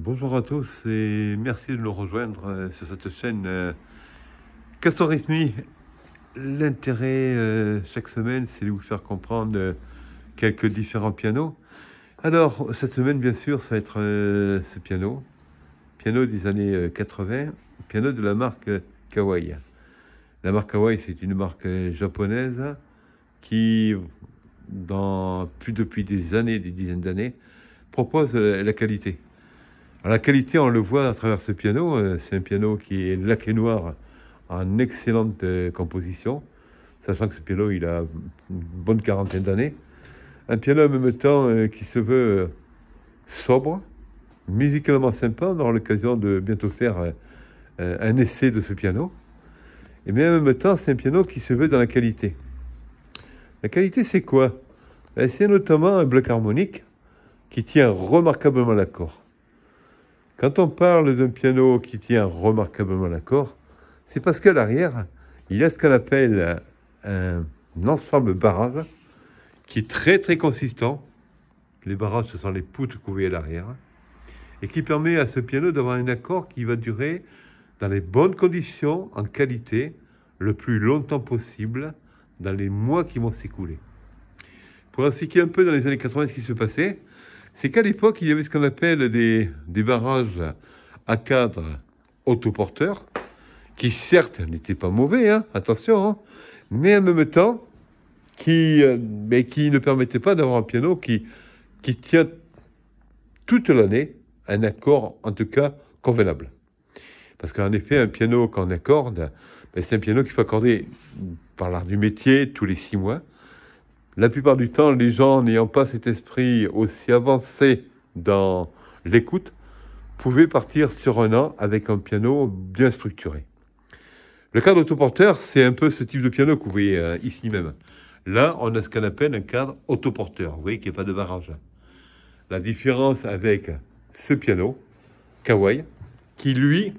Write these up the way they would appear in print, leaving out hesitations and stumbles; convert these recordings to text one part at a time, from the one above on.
Bonjour à tous et merci de nous rejoindre sur cette chaîne Castorisme. L'intérêt chaque semaine, c'est de vous faire comprendre quelques différents pianos. Alors, cette semaine, bien sûr, ça va être ce piano des années 80, piano de la marque Kawai. La marque Kawai, c'est une marque japonaise qui, depuis des années, des dizaines d'années, propose la qualité. Alors, la qualité, on le voit à travers ce piano. C'est un piano qui est laqué noir en excellente composition, sachant que ce piano, il a une bonne quarantaine d'années. Un piano en même temps qui se veut sobre, musicalement sympa. On aura l'occasion de bientôt faire un essai de ce piano. Mais en même temps, c'est un piano qui se veut dans la qualité. La qualité, c'est quoi? C'est notamment un bloc harmonique qui tient remarquablement l'accord. Quand on parle d'un piano qui tient remarquablement l'accord, c'est parce qu'à l'arrière, il y a ce qu'on appelle un ensemble barrage qui est très très consistant. Les barrages, ce sont les poutres que vous voyez à l'arrière, et qui permet à ce piano d'avoir un accord qui va durer dans les bonnes conditions, en qualité, le plus longtemps possible, dans les mois qui vont s'écouler. Pour expliquer un peu dans les années 80 ce qui se passait, c'est qu'à l'époque, il y avait ce qu'on appelle des barrages à cadre autoporteurs, qui certes n'étaient pas mauvais, attention, mais en même temps, qui ne permettaient pas d'avoir un piano qui tient toute l'année un accord, en tout cas, convenable. Parce qu'en effet, un piano qu'on accorde, c'est un piano qu'il faut accorder par l'art du métier tous les 6 mois. La plupart du temps, les gens n'ayant pas cet esprit aussi avancé dans l'écoute pouvaient partir sur un an avec un piano bien structuré. Le cadre autoporteur, c'est un peu ce type de piano que vous voyez ici même. Là, on a ce qu'on appelle un cadre autoporteur. Vous voyez qu'il n'y a pas de barrage. La différence avec ce piano, Kawai, qui lui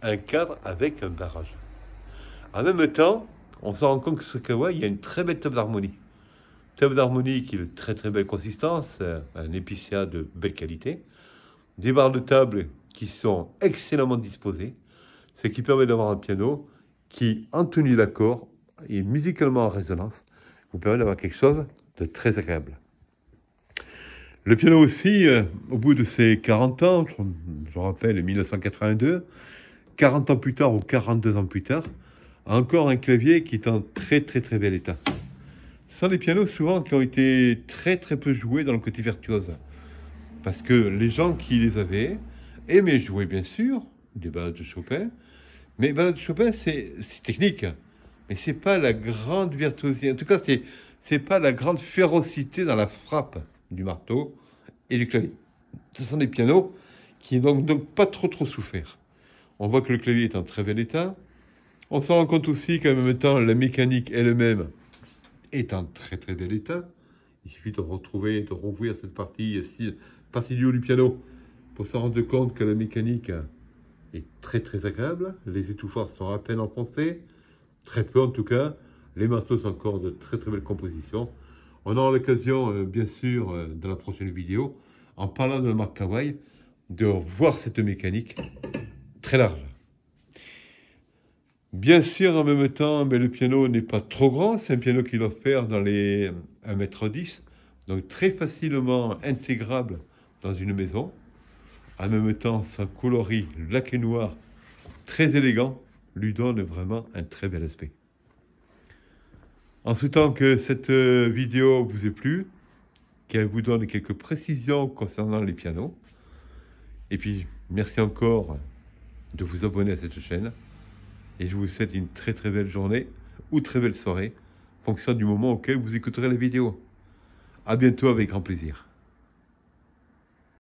a un cadre avec un barrage. En même temps, on se rend compte que ce Kawai, il y a une très belle table d'harmonie. Table d'harmonie qui est de très très belle consistance, un épicéa de belle qualité, des barres de table qui sont excellemment disposées, ce qui permet d'avoir un piano qui, en tenue d'accord et musicalement en résonance, vous permet d'avoir quelque chose de très agréable. Le piano aussi, au bout de ses 40 ans, je rappelle 1982, 40 ans plus tard ou 42 ans plus tard, a encore un clavier qui est en très très très bel état. Ce sont des pianos souvent qui ont été très très peu joués dans le côté virtuose. Parce que les gens qui les avaient aimaient jouer bien sûr des ballades de Chopin, mais les ballades de Chopin c'est technique, mais c'est pas la grande virtuosité. En tout cas, c'est pas la grande férocité dans la frappe du marteau et du clavier. Ce sont des pianos qui n'ont donc pas trop souffert. On voit que le clavier est en très bel état. On s'en rend compte aussi qu'en même temps, la mécanique elle-même est en très très bel état. Il suffit de rouvrir cette partie du haut du piano pour se rendre compte que la mécanique est très très agréable. Les étouffards sont à peine enfoncés, très peu en tout cas. Les marteaux sont encore de très très belles compositions. On aura l'occasion, bien sûr, dans la prochaine vidéo, en parlant de la marque Kawai, de voir cette mécanique très large. Bien sûr, en même temps, le piano n'est pas trop grand. C'est un piano qui doit faire dans les 1,10 m, donc très facilement intégrable dans une maison. En même temps, son coloris laqué noir, très élégant, lui donne vraiment un très bel aspect. En souhaitant que cette vidéo vous ait plu, qu'elle vous donne quelques précisions concernant les pianos. Et puis, merci encore de vous abonner à cette chaîne. Et je vous souhaite une très très belle journée ou très belle soirée, en fonction du moment auquel vous écouterez la vidéo. À bientôt avec grand plaisir.